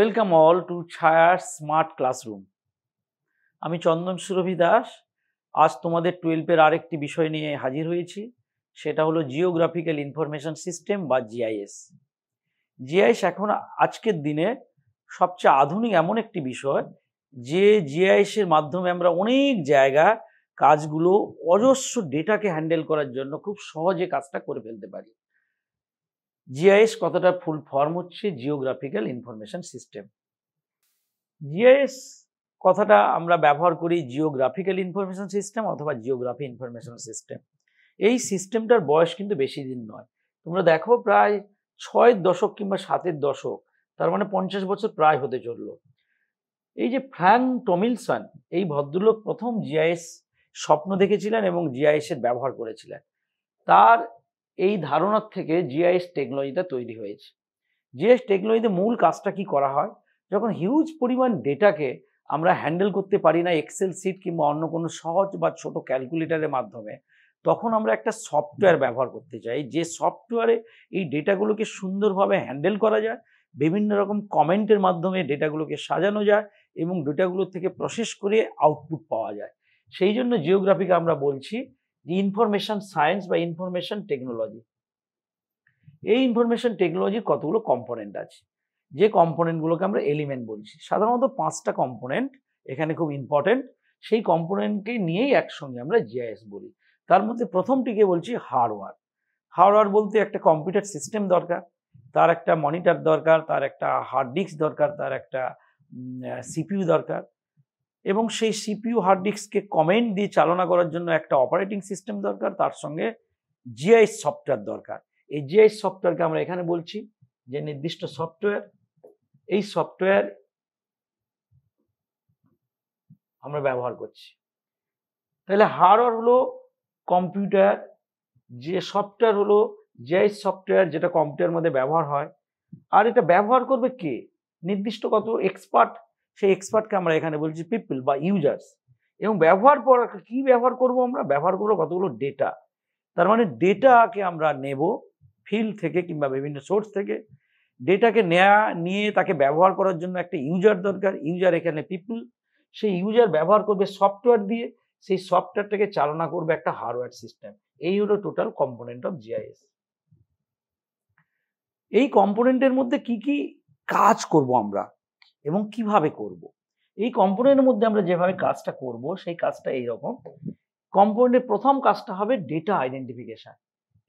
Welcome all two ছায়ার smart classroom. আমি চন্দন সুরভি দাস। আজ তোমাদের 12-এর আরেকটি বিষয় নিয়ে হাজির হয়েছি, সেটা হলো জিওগ্রাফিক্যাল ইনফরমেশন সিস্টেম বা জিআইএস। জিআইএস এখন আজকের দিনে সবচেয়ে আধুনিক এমন একটি বিষয়, যে জিআইএস এর মাধ্যমে আমরা অনেক জায়গা কাজগুলো অজস্র ডেটাকে হ্যান্ডেল করার জন্য খুব সহজে কাজটা করে ফেলতে পারি। জিআইএস কথাটা ফুল ফর্ম হচ্ছে জিওগ্রাফিক্যাল ইনফরমেশন সিস্টেম। জিআইএস কথাটা আমরা ব্যবহার করি জিওগ্রাফিক্যাল ইনফরমেশন সিস্টেম অথবা জিওগ্রাফি ইনফরমেশন সিস্টেম। এই সিস্টেমটার বয়স কিন্তু বেশি দিন নয়। তোমরা দেখো প্রায় 6-এর দশক কিংবা 7-এর দশক, তার মানে 50 বছর প্রায় হতে চললো। এই যে ফ্র্যাঙ্ক টমিলসন, এই ভদ্রলোক প্রথম জিআইএস স্বপ্ন দেখেছিলেন এবং জিআইএস এর ব্যবহার করেছিলেন। তার এই ধারণার থেকে জিআইএস টেকনোলজিটা তৈরি হয়েছে। জিআইএস টেকনোলজিতে মূল কাজটা কি করা হয়, যখন হিউজ পরিমাণ ডেটাকে আমরা হ্যান্ডেল করতে পারি না এক্সেল সিট কিংবা অন্য কোনো সহজ বা ছোট ক্যালকুলেটরের মাধ্যমে, তখন আমরা একটা সফটওয়্যার ব্যবহার করতে চাই, যে সফটওয়্যারে এই ডেটাগুলোকে সুন্দরভাবে হ্যান্ডেল করা যায়, বিভিন্ন রকম কমেন্টের মাধ্যমে ডেটাগুলোকে সাজানো যায় এবং ডেটাগুলো থেকে প্রসেস করে আউটপুট পাওয়া যায়। সেই জন্য জিওগ্রাফিকে আমরা বলছি যে ইনফরমেশন সায়েন্স বা ইনফরমেশন টেকনোলজি। এই ইনফরমেশন টেকনোলজির কতগুলো কম্পোনেন্ট আছে, যে কম্পোনেন্টগুলোকে আমরা এলিমেন্ট বলছি। সাধারণত 5টা কম্পোনেন্ট এখানে খুব ইম্পর্টেন্ট। সেই কম্পোনেন্টকে নিয়েই একসঙ্গে আমরা জিআইএস বলি। তার মধ্যে প্রথমটিকে বলছি হার্ডওয়্যার। হার্ডওয়্যার বলতে একটা কম্পিউটার সিস্টেম দরকার, তার একটা মনিটর দরকার, তার একটা হার্ড ডিস্ক দরকার, তার একটা সিপিইউ দরকার, এবং সেই সিপিইউ হার্ড ডিস্ককে কমেন্ট দিয়ে চালনা করার জন্য একটা অপারেটিং সিস্টেম দরকার, তার সঙ্গে জিআইএস সফটওয়্যার দরকার। এই জিআইএস সফটওয়্যারকে আমরা এখানে বলছি যে নির্দিষ্ট সফটওয়্যার। এই সফটওয়্যার আমরা ব্যবহার করছি। তাহলে হার্ডওয়্যার হলো কম্পিউটার, যে সফটওয়্যার হলো জিআইএস সফটওয়্যার, যেটা কম্পিউটারের মধ্যে ব্যবহার হয়। আর এটা ব্যবহার করবে কে? নির্দিষ্ট কত এক্সপার্ট, সেই এক্সপার্টকে আমরা এখানে বলছি পিপল বা ইউজার্স। এবং ব্যবহার করা কি ব্যবহার করব আমরা? ব্যবহার করবো কতগুলো ডেটা। তার মানে ডেটাকে আমরা নেব ফিল্ড থেকে কিংবা বিভিন্ন সোর্স থেকে। ডেটাকে নিয়ে তাকে ব্যবহার করার জন্য একটা ইউজার দরকার। ইউজার এখানে পিপল। সেই ইউজার ব্যবহার করবে সফটওয়্যার দিয়ে, সেই সফটওয়্যারটাকে চালনা করবে একটা হার্ডওয়্যার সিস্টেম। এই হলো টোটাল কম্পোনেন্ট অফ জিআইএস। এই কম্পোনেন্টের মধ্যে কি কি কাজ করব আমরা এবং কিভাবে করব, এই কম্পোনেন্টের মধ্যে আমরা যেভাবে কাজটা করব সেই কাজটা এইরকম। কম্পোনেন্টের প্রথম কাজটা হবে ডেটা আইডেন্টিফিকেশন।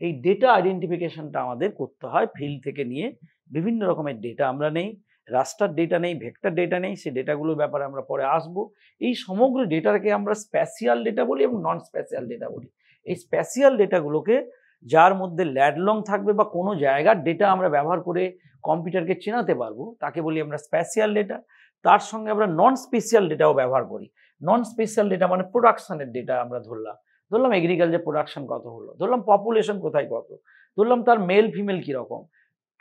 এই ডেটা আইডেন্টিফিকেশনটা আমাদের করতে হয় ফিল্ড থেকে নিয়ে। বিভিন্ন রকমের ডেটা আমরা নেই, রাস্টার ডেটা নেই, ভেক্টর ডেটা নেই, সেই ডেটাগুলোর ব্যাপারে আমরা পরে আসবো। এই সমগ্র ডেটাকে আমরা স্প্যাশিয়াল ডেটা বলি এবং নন স্প্যাশিয়াল ডেটা বলি। এই স্প্যাশিয়াল ডেটাগুলোকে, যার মধ্যে ল্যাডলং থাকবে বা কোনো জায়গার ডেটা আমরা ব্যবহার করে কম্পিউটারকে চেনাতে পারবো, তাকে বলি আমরা স্প্যাশিয়াল ডেটা। তার সঙ্গে আমরা নন স্পেশিয়াল ডেটাও ব্যবহার করি। নন স্পেশিয়াল ডেটা মানে প্রোডাকশনের ডেটা। আমরা ধরলাম এগ্রিকালচার প্রোডাকশন কত হলো, ধরলাম পপুলেশন কোথায় কত, ধরলাম তার মেল ফিমেল কীরকম,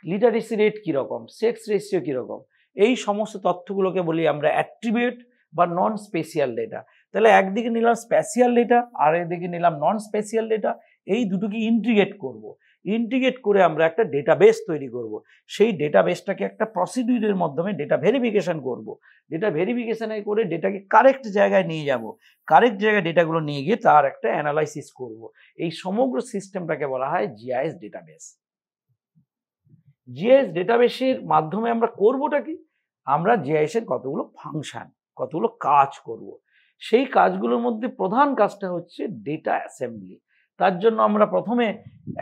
লিটারেসি রেট কীরকম, সেক্স রেশিও কীরকম। এই সমস্ত তথ্যগুলোকে বলি আমরা অ্যাট্রিবিউট বা নন স্পেশিয়াল ডেটা। তাহলে একদিকে নিলাম স্পেশিয়াল ডেটা আর একদিকে নিলাম নন স্পেশিয়াল ডেটা। এই দুটোকে ইন্টিগ্রেট করব। ইন্টিগ্রেট করে আমরা একটা ডেটাবেস তৈরি করব। সেই ডেটাবেসটাকে একটা প্রসিডিউরের মাধ্যমে ডেটা ভেরিফিকেশন করব। ডেটা ভেরিফিকেশনে করে ডেটাকে কারেক্ট জায়গায় নিয়ে যাব। কারেক্ট জায়গায় ডেটাগুলো নিয়ে গিয়ে তার একটা অ্যানালাইসিস করব। এই সমগ্র সিস্টেমটাকে বলা হয় জিআইএস ডেটাবেস। জিআইএস ডেটাবেসের মাধ্যমে আমরা করবোটা কি? আমরা জিআইএস এর কতগুলো ফাংশন, কতগুলো কাজ করব। সেই কাজগুলোর মধ্যে প্রধান কাজটা হচ্ছে ডেটা অ্যাসেম্বলি। তার জন্য আমরা প্রথমে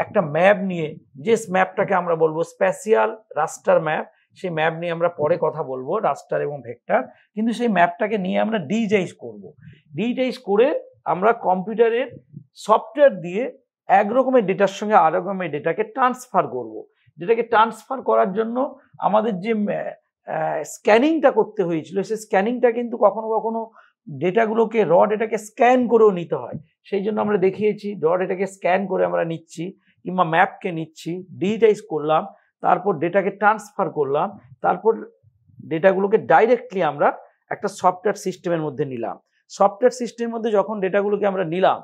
একটা ম্যাপ নিয়ে, যে ম্যাপটাকে আমরা বলবো স্প্যাশিয়াল রাস্টার ম্যাপ, সেই ম্যাপ নিয়ে আমরা পরে কথা বলবো, রাস্টার এবং ভেক্টর। কিন্তু সেই ম্যাপটাকে নিয়ে আমরা ডিজিটাইজ করব। ডিজিটাইজ করে আমরা কম্পিউটারের সফটওয়্যার দিয়ে এক রকমের ডেটার সঙ্গে আর রকমের ডেটাকে ট্রান্সফার করব। যেটাকে ট্রান্সফার করার জন্য আমাদের যে স্ক্যানিংটা করতে হয়েছিল, সেই স্ক্যানিংটা কিন্তু কখনো কখনো ডেটাগুলোকে ডেটাকে স্ক্যান করেও নিতে হয়। সেই জন্য আমরা দেখিয়েছি ডেটাকে স্ক্যান করে আমরা নিচ্ছি কিংবা ম্যাপকে নিচ্ছি, ডিজিটাইজ করলাম, তারপর ডেটাকে ট্রান্সফার করলাম, তারপর ডেটাগুলোকে ডাইরেক্টলি আমরা একটা সফটওয়্যার সিস্টেমের মধ্যে নিলাম। সফটওয়্যার সিস্টেমের মধ্যে যখন ডেটাগুলোকে আমরা নিলাম,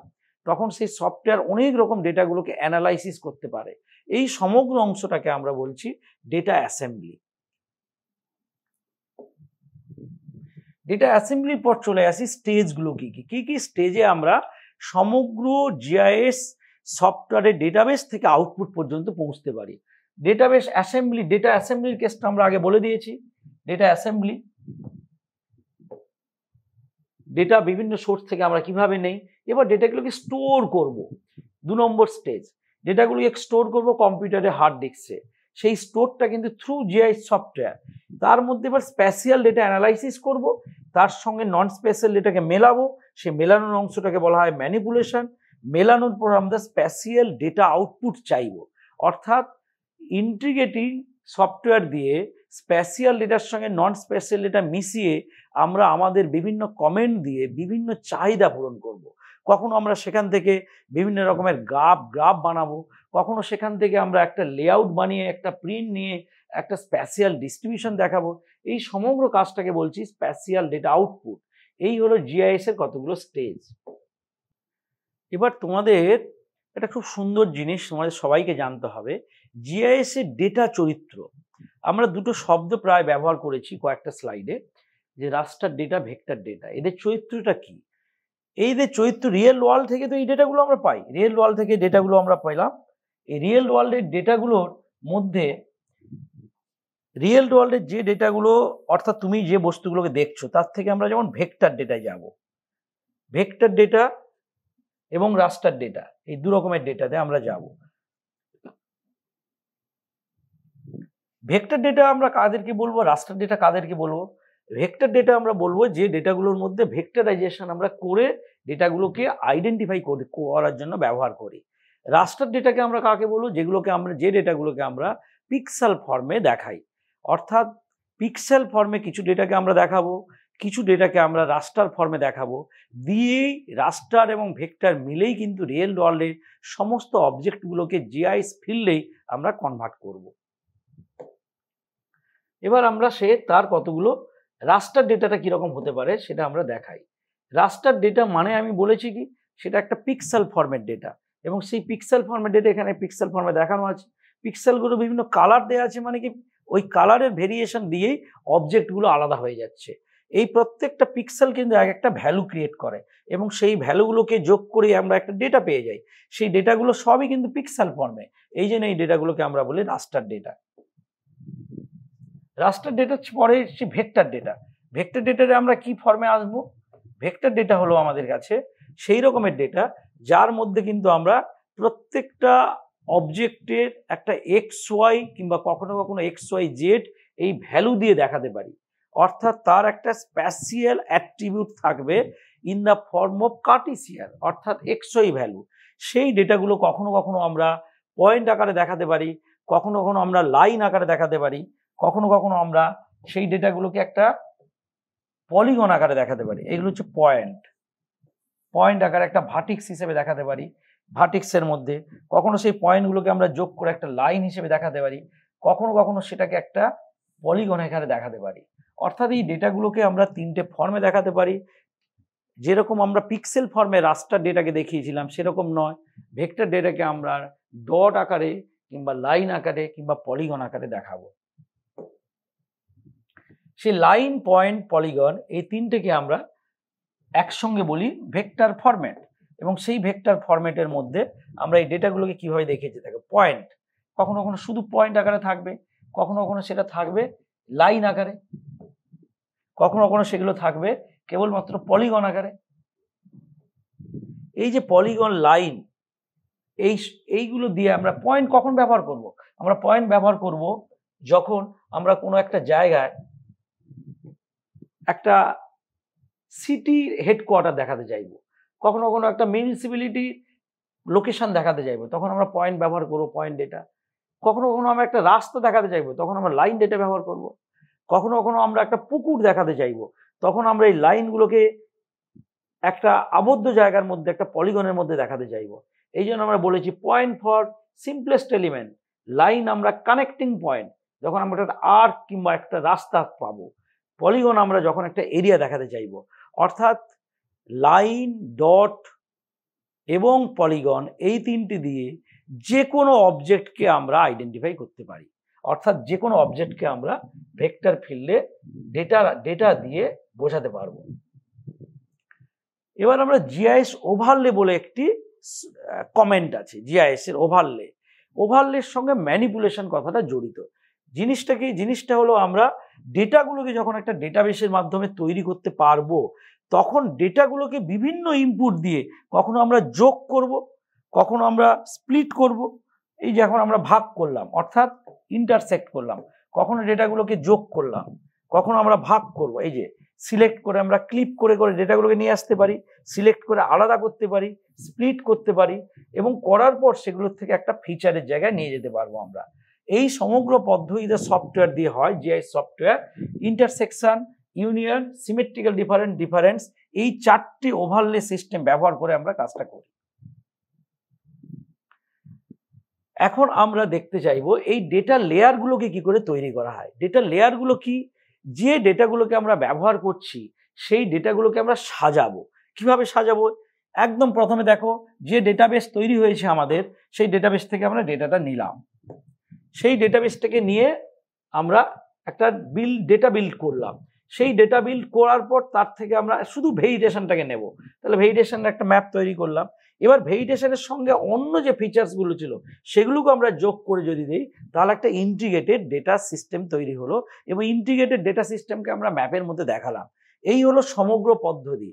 তখন সেই সফটওয়্যার অনেক রকম ডেটাগুলোকে অ্যানালাইসিস করতে পারে। এই সমগ্র অংশটাকে আমরা বলছি ডেটা অ্যাসেম্বলি। ডেটা অ্যাসেম্বলির পর চলে আসি স্টেজগুলো কি কি স্টেজে আমরা সমগ্র জিআইএস সফটওয়্যারের ডেটাবেস থেকে আউটপুট পর্যন্ত পৌঁছতে পারি। ডেটাবেস অ্যাসেম্বলি, ডেটা অ্যাসেম্বলির কেসটা আমরা আগে বলে দিয়েছি। ডেটা অ্যাসেম্বলি, ডেটা বিভিন্ন সোর্স থেকে আমরা কিভাবে নেই, এবার ডেটাগুলোকে স্টোর করব। 2 নম্বর স্টেজ, ডেটাগুলোকে স্টোর করব কম্পিউটারে হার্ড ডিস্কে। সেই স্টোরটা কিন্তু থ্রু জিআইএস সফটওয়্যার। তার মধ্যে এবার স্পেশাল ডেটা অ্যানালাইসিস করব, তার সঙ্গে নন স্পেশাল ডেটাকে মেলাবো। সে মেলানোর অংশটাকে বলা হয় ম্যানিপুলেশন। মেলানোর পর আমরা স্পেশাল ডেটা আউটপুট চাইব, অর্থাৎ ইন্টিগ্রেটিং সফটওয়্যার দিয়ে স্পেশাল ডেটার সঙ্গে নন স্পেশাল ডেটা মিশিয়ে আমরা আমাদের বিভিন্ন কমেন্ট দিয়ে বিভিন্ন চাহিদা পূরণ করব। কখনো আমরা সেখান থেকে বিভিন্ন রকমের গ্রাফ বানাবো, কখনো সেখান থেকে আমরা একটা লেআউট বানিয়ে একটা প্রিন্ট নিয়ে একটা স্পেশাল ডিস্ট্রিবিউশন দেখাবো। এই সমগ্র কাজটাকে বলছি স্পেশাল ডেটা আউটপুট। এই হলো জিআইএস এর কতগুলো স্টেজ। এবার তোমাদের এটা খুব সুন্দর জিনিস তোমাদের সবাইকে জানতে হবে, জিআইএস এর ডেটা চরিত্র। আমরা দুটো শব্দ প্রায় ব্যবহার করেছি কয়েকটা স্লাইডে, যে রাস্টার ডেটা, ভেক্টর ডেটা। এদের চরিত্রটা কি? এইদের চরিত্র রিয়েল ওয়ার্ল্ড থেকে তো এই ডেটাগুলো আমরা পাই, রিয়েল ওয়ার্ল্ড থেকে ডেটাগুলো আমরা পেলাম। এই রিয়েল ওয়ার্ল্ডের ডেটাগুলোর মধ্যে রিয়েল ওয়ার্ল্ডের যে ডেটাগুলো, অর্থাৎ তুমি যে বস্তুগুলোকে দেখছো তার থেকে আমরা যেমন ভেক্টর ডেটায় যাব, ভেক্টর ডেটা এবং রাস্টার ডেটা, এই 2 রকমের ডেটাতে আমরা যাব। ভেক্টর ডেটা আমরা কাদেরকে বলবো, রাস্টার ডেটা কাদেরকে বলবো? ভেক্টর ডেটা আমরা বলবো যে ডেটাগুলোর মধ্যে ভেক্টরাইজেশন আমরা করে ডেটাগুলোকে আইডেন্টিফাই করার জন্য ব্যবহার করি। রাস্টার ডেটাকে আমরা কাকে বলবো? যে ডেটাগুলোকে আমরা পিক্সেল ফর্মে দেখাই। অর্থাৎ পিক্সেল ফর্মে কিছু ডেটাকে আমরা দেখাবো, কিছু ডেটাকে আমরা রাস্টার ফর্মে দেখাবো। দিয়েই রাস্টার এবং ভেক্টর মিলেই কিন্তু রিয়েল ওয়ার্ল্ডের সমস্ত অবজেক্টগুলোকে জিআইএস ফিল্ডেই আমরা কনভার্ট করব। এবার আমরা তার কতগুলো রাস্টার ডেটাটা কিরকম হতে পারে সেটা আমরা দেখাই। রাস্টার ডেটা মানে আমি বলেছি কি, সেটা একটা পিক্সেল ফর্মেট ডেটা, এবং সেই পিক্সেল ফর্মেট ডেটা এখানে পিক্সেল ফর্মে দেখানো আছে। পিক্সেলগুলো বিভিন্ন কালার দেওয়া আছে, মানে কি ওই কালারের ভেরিয়েশন দিয়েই অবজেক্টগুলো আলাদা হয়ে যাচ্ছে। এই প্রত্যেকটা পিক্সেল কিন্তু এক একটা ভ্যালু ক্রিয়েট করে, এবং সেই ভ্যালুগুলোকে যোগ করে আমরা একটা ডেটা পেয়ে যাই। সেই ডেটাগুলো সবই কিন্তু পিক্সেল ফর্মে, এই জন্য এই ডেটাগুলোকে আমরা বলি রাস্টার ডেটা। রাস্টার ডেটা পরে এসেছে ভেক্টর ডেটা। ভেক্টর ডেটাতে আমরা কি ফর্মে আসব? ভেক্টর ডেটা হলো আমাদের কাছে সেই রকমের ডেটা যার মধ্যে কিন্তু আমরা প্রত্যেকটা অবজেক্টের একটা এক্স ওয়াই কিংবা কখনো কখনো এক্স ওয়াই জেড এই ভ্যালু দিয়ে দেখাতে পারি। অর্থাৎ তার একটা স্পেশাল অ্যাট্রিবিউট থাকবে in the form of Cartesian, অর্থাৎ এক্স ওয়াই ভ্যালু। সেই ডেটাগুলো কখনো কখনো আমরা পয়েন্ট আকারে দেখাতে পারি, কখনো কখনো আমরা লাইন আকারে দেখাতে পারি, কখনো কখনো আমরা সেই ডেটাগুলোকে একটা পলিগন আকারে দেখাতে পারি। এগুলো হচ্ছে পয়েন্ট আকারে একটা ভার্টিক্স হিসেবে দেখাতে পারি। ভার্টিক্সের মধ্যে কখনো সেই পয়েন্টগুলোকে আমরা যোগ করে একটা লাইন হিসেবে দেখাতে পারি, কখনো কখনো সেটাকে একটা পলিগন আকারে দেখাতে পারি। অর্থাৎ এই ডেটাগুলোকে আমরা 3টে ফর্মে দেখাতে পারি। যেরকম আমরা পিক্সেল ফর্মে রাস্টার ডেটাকে দেখিয়েছিলাম সেরকম নয়, ভেক্টর ডেটাকে আমরা ডট আকারে কিংবা লাইন আকারে কিংবা পলিগন আকারে দেখাবো। সেই লাইন, পয়েন্ট, পলিগন এই 3টেকে আমরা একসঙ্গে বলি ভেক্টর ফরম্যাট। এবং সেই ভেক্টর ফরম্যাটের মধ্যে আমরা এই ডেটাগুলোকে কিভাবে দেখিয়েছি দেখো, পয়েন্ট কখনো কখনো শুধু পয়েন্ট আকারে থাকবে, কখনো কখনো সেটা থাকবে লাইন আকারে, কখনো কখনো সেগুলো থাকবে কেবলমাত্র পলিগন আকারে। এই যে পলিগন, লাইন, এইগুলো দিয়ে আমরা পয়েন্ট কখন ব্যবহার করব? আমরা পয়েন্ট ব্যবহার করব যখন আমরা কোনো একটা জায়গায় একটা সিটির হেডকোয়ার্টার দেখাতে চাইবো, কখনো কখনো একটা মিউনিসিপ্যালিটি লোকেশন দেখাতে চাইবো, তখন আমরা পয়েন্ট ব্যবহার করবো, পয়েন্ট ডেটা। কখনো কখনো আমরা একটা রাস্তা দেখাতে চাইবো, তখন আমরা লাইন ডেটা ব্যবহার করব। কখনো কখনো আমরা একটা পুকুর দেখাতে চাইবো, তখন আমরা এই লাইনগুলোকে একটা আবদ্ধ জায়গার মধ্যে একটা পলিগনের মধ্যে দেখাতে চাইবো। এই জন্য আমরা বলেছি point for simplest element, line আমরা কানেক্টিং পয়েন্ট যখন আমরা একটা আর্ক কিংবা একটা রাস্তা পাবো, পলিগন আমরা যখন একটা এরিয়া দেখাতে চাইবো। অর্থাৎ লাইন, ডট এবং পলিগন এই 3টি দিয়ে যে কোনো অবজেক্টকে আমরা আইডেন্টিফাই করতে পারি। অর্থাৎ যে কোনো অবজেক্টকে আমরা ভেক্টর ফিল্ডে ডেটা দিয়ে বোঝাতে পারবো। এবার আমরা জিআইএস ওভারলে বলে একটি কমেন্ট আছে, জিআইএস এর ওভারলের সঙ্গে ম্যানিপুলেশন কথাটা জড়িত। জিনিসটা কি? জিনিসটা হলো আমরা ডেটাগুলোকে যখন একটা ডেটাবেসের মাধ্যমে তৈরি করতে পারবো, তখন ডেটাগুলোকে বিভিন্ন ইনপুট দিয়ে কখনো আমরা যোগ করব, কখনো আমরা স্প্লিট করব। এই যে এখন আমরা ভাগ করলাম অর্থাৎ ইন্টারসেক্ট করলাম, কখনো ডেটাগুলোকে যোগ করলাম, কখনো আমরা ভাগ করব। এই যে সিলেক্ট করে আমরা ক্লিপ করে করে ডেটাগুলোকে নিয়ে আসতে পারি, সিলেক্ট করে আলাদা করতে পারি, স্প্লিট করতে পারি এবং করার পর সেগুলোর থেকে একটা ফিচারের জায়গায় নিয়ে যেতে পারবো আমরা। এই সমগ্র পদ্ধতিতে সফটওয়্যার দিয়ে হয় GIS software. Intersection, union, symmetrical difference, এই 4টি ওভারলে সিস্টেম ব্যবহার করে আমরা কাজটা করি। এখন আমরা দেখতে চাইবো এই ডেটা লেয়ারগুলোকে কি করে তৈরি করা হয়। ডেটা লেয়ারগুলো কি? যে ডেটাগুলোকে আমরা ব্যবহার করছি সেই ডেটাগুলোকে আমরা সাজাবো। কিভাবে সাজাবো? একদম প্রথমে দেখো, যে ডেটাবেস তৈরি হয়েছে আমাদের, সেই ডেটাবেস থেকে আমরা ডেটাটা নিলাম। সেই ডেটাবেসটাকে নিয়ে আমরা একটা ডেটা বিল্ড করলাম। সেই ডেটা বিল্ড করার পর তার থেকে আমরা শুধু ভেরিটেশনটাকে নেব। তাহলে ভেরিটেশনের একটা ম্যাপ তৈরি করলাম। এবার ভেরিটেশনের সঙ্গে অন্য যে ফিচার্সগুলো ছিল সেগুলোকে আমরা যোগ করে যদি দিই, তাহলে একটা ইন্টিগ্রেটেড ডেটা সিস্টেম তৈরি হলো এবং ইন্টিগ্রেটেড ডেটা সিস্টেমকে আমরা ম্যাপের মধ্যে দেখালাম। এই হলো সমগ্র পদ্ধতি।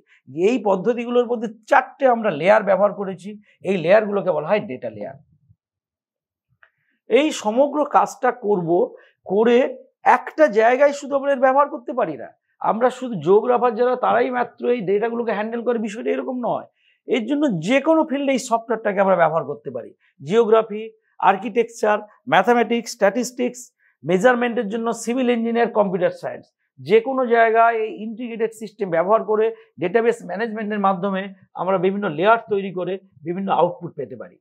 এই পদ্ধতিগুলোর মধ্যে 4টে আমরা লেয়ার ব্যবহার করেছি। এই লেয়ারগুলোকে বলা হয় ডেটা লেয়ার। এই সমগ্র কাজটা করে একটা জায়গায় শুধু আমরা ব্যবহার করতে পারি না। আমরা শুধু জিওগ্রাফার যারা তারাই মাত্র এই ডেটাগুলোকে হ্যান্ডেল করে, বিষয়টা এরকম নয়। এর জন্য যে কোনো ফিল্ডে এই সফটওয়্যারটাকে আমরা ব্যবহার করতে পারি। জিওগ্রাফি, আর্কিটেকচার, ম্যাথামেটিক্স, স্ট্যাটিস্টিক্স, মেজারমেন্টের জন্য সিভিল ইঞ্জিনিয়ার, কম্পিউটার সায়েন্স, যে কোনো জায়গায় এই ইন্টিগ্রেটেড সিস্টেম ব্যবহার করে ডেটাবেস ম্যানেজমেন্টের মাধ্যমে আমরা বিভিন্ন লেয়ার তৈরি করে বিভিন্ন আউটপুট পেতে পারি।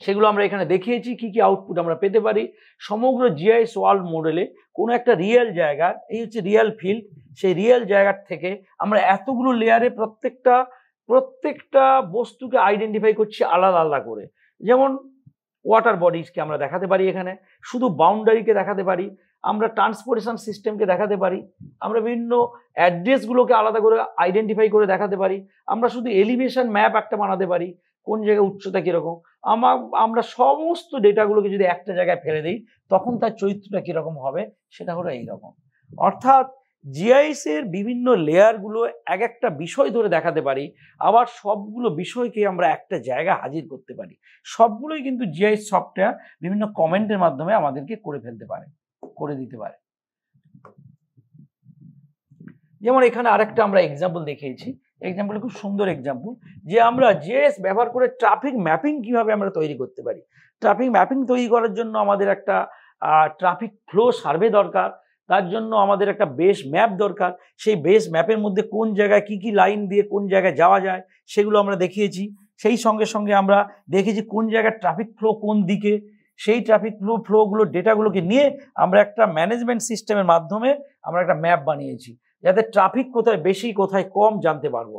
সেগুলো আমরা এখানে দেখিয়েছি কি কি আউটপুট আমরা পেতে পারি। সমগ্র জিআইএস ওয়ার্ল্ড মডেলে কোনো একটা রিয়েল জায়গা, এই হচ্ছে রিয়েল ফিল্ড, সেই রিয়েল জায়গার থেকে আমরা এতগুলো লেয়ারে প্রত্যেকটা বস্তুকে আইডেন্টিফাই করছি আলাদা আলাদা করে। যেমন ওয়াটার বডিজকে আমরা দেখাতে পারি, এখানে শুধু বাউন্ডারিকে দেখাতে পারি, আমরা ট্রান্সপোর্টেশন সিস্টেমকে দেখাতে পারি, আমরা বিভিন্ন অ্যাড্রেসগুলোকে আলাদা করে আইডেন্টিফাই করে দেখাতে পারি, আমরা শুধু এলিভেশন ম্যাপ একটা বানাতে পারি, কোন জায়গায় উচ্চতা কীরকম। আমরা সমস্ত ডেটাগুলোকে যদি একটা জায়গায় ফেলে দিই, তখন তার চরিত্রটা কীরকম হবে সেটা হলো এইরকম। অর্থাৎ জিআইএস এর বিভিন্ন লেয়ারগুলো এক একটা বিষয় ধরে দেখাতে পারি, আবার সবগুলো বিষয়কে আমরা একটা জায়গায় হাজির করতে পারি। সবগুলোই কিন্তু জিআইএস সফটওয়্যার বিভিন্ন কমেন্টের মাধ্যমে আমাদেরকে করে দিতে পারে। যেমন এখানে আরেকটা আমরা এক্সাম্পল দেখিয়েছি। এক্সাম্পল খুব সুন্দর এক্সাম্পল, যে আমরা জিআইএস ব্যবহার করে ট্রাফিক ম্যাপিং কিভাবে আমরা তৈরি করতে পারি। ট্রাফিক ম্যাপিং তৈরি করার জন্য আমাদের একটা ট্রাফিক ফ্লো সার্ভে দরকার, তার জন্য আমাদের একটা বেস ম্যাপ দরকার। সেই বেস ম্যাপের মধ্যে কোন জায়গায় কি কি লাইন দিয়ে কোন জায়গায় যাওয়া যায় সেগুলো আমরা দেখিয়েছি। সেই সঙ্গে সঙ্গে আমরা দেখেছি কোন জায়গায় ট্রাফিক ফ্লো কোন দিকে, সেই ট্রাফিক ফ্লোগুলো ডেটাগুলোকে নিয়ে আমরা একটা ম্যানেজমেন্ট সিস্টেমের মাধ্যমে আমরা একটা ম্যাপ বানিয়েছি, যাতে ট্রাফিক কোথায় বেশি কোথায় কম জানতে পারবো।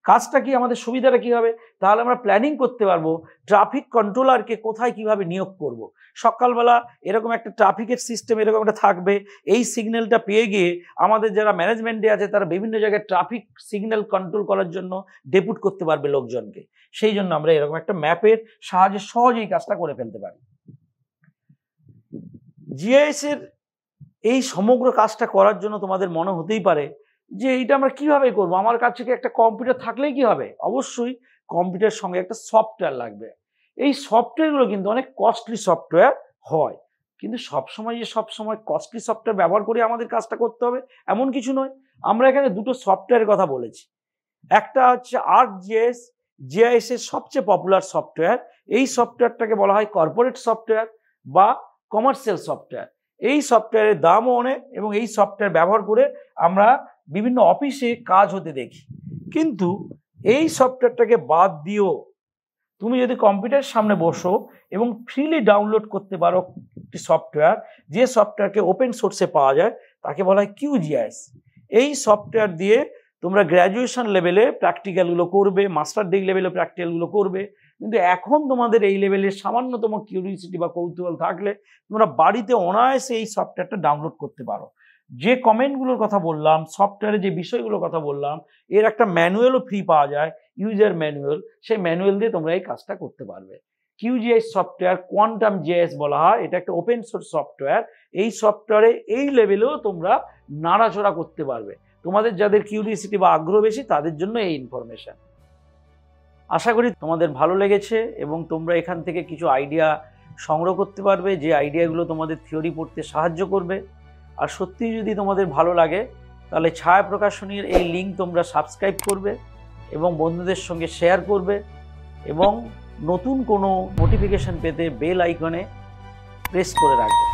কাজটা কি, আমাদের সুবিধাটা কি হবে? তাহলে আমরা প্ল্যানিং করতে পারবো ট্রাফিক কন্ট্রোলারকে কোথায় কিভাবে নিয়োগ করব। সকালবেলা এরকম একটা ট্রাফিকের সিস্টেম এরকম একটা থাকবে, এই সিগন্যালটা পেয়ে গিয়ে আমাদের যারা ম্যানেজমেন্টে আছে তারা বিভিন্ন জায়গায় ট্রাফিক সিগন্যাল কন্ট্রোল করার জন্য ডেপুট করতে পারবে লোকজনকে। সেই জন্য আমরা এরকম একটা ম্যাপের সাহায্যে সহজেই কাজটা করে ফেলতে পারি। জিআইএস এর এই সমগ্র কাজটা করার জন্য তোমাদের মনে হতেই পারে যে এইটা আমরা কিভাবে করব, আমার কাছে কি একটা কম্পিউটার থাকলেই কি হবে? অবশ্যই কম্পিউটারের সঙ্গে একটা সফটওয়্যার লাগবে। এই সফটওয়্যারগুলো কিন্তু অনেক কস্টলি সফটওয়্যার হয়, কিন্তু সবসময় কস্টলি সফটওয়্যার ব্যবহার করে আমাদের কাজটা করতে হবে এমন কিছু নয়। আমরা এখানে দুটো সফটওয়্যারের কথা বলেছি। একটা হচ্ছে ArcGIS, জিআইএস এর সবচেয়ে পপুলার সফটওয়্যার। এই সফটওয়্যারটাকে বলা হয় কর্পোরেট সফটওয়্যার বা কমার্শিয়াল সফটওয়্যার। এই সফটওয়্যারের দামও অনেক এবং এই সফটওয়্যার ব্যবহার করে আমরা বিভিন্ন অফিসে কাজ হতে দেখি। কিন্তু এই সফটওয়্যারটাকে বাদ দিয়েও তুমি যদি কম্পিউটারের সামনে বসো এবং ফ্রিলি ডাউনলোড করতে পারো একটি সফটওয়্যার, যে সফটওয়্যারকে ওপেন সোর্সে পাওয়া যায়, তাকে বলা হয় QGIS। এই সফটওয়্যার দিয়ে তোমরা গ্র্যাজুয়েশন লেভেলে প্র্যাকটিক্যালগুলো করবে, মাস্টার ডিগ্রি লেভেলে প্র্যাকটিক্যালগুলো করবে। কিন্তু এখন তোমাদের এই লেভেলের সামান্যতম কিউরিওসিটি বা কৌতূহল থাকলে তোমরা বাড়িতে অনায়াসে এই সফটওয়্যারটা ডাউনলোড করতে পারো। যে কমেন্টগুলোর কথা বললাম, সফটওয়্যারে যে বিষয়গুলোর কথা বললাম, এর একটা ম্যানুয়ালও ফ্রি পাওয়া যায়, ইউজার ম্যানুয়াল। সেই ম্যানুয়াল দিয়ে তোমরা এই কাজটা করতে পারবে। QGIS সফটওয়্যার কোয়ান্টাম জিআইএস বলা হয়, এটা একটা ওপেন সোর্স সফটওয়্যার। এই সফটওয়্যারে এই লেভেলেও তোমরা নাড়াচড়া করতে পারবে। তোমাদের যাদের কিউরিওসিটি বা আগ্রহ বেশি তাদের জন্য এই ইনফরমেশন। আশা করি তোমাদের ভালো লেগেছে এবং তোমরা এখান থেকে কিছু আইডিয়া সংগ্রহ করতে পারবে, যে আইডিয়াগুলো তোমাদের থিওরি পড়তে সাহায্য করবে। আর সত্যিই যদি তোমাদের ভালো লাগে তাহলে ছায়া প্রকাশনীর এই লিঙ্ক তোমরা সাবস্ক্রাইব করবে এবং বন্ধুদের সঙ্গে শেয়ার করবে এবং নতুন কোনো নোটিফিকেশন পেতে বেল আইকনে প্রেস করে রাখবে।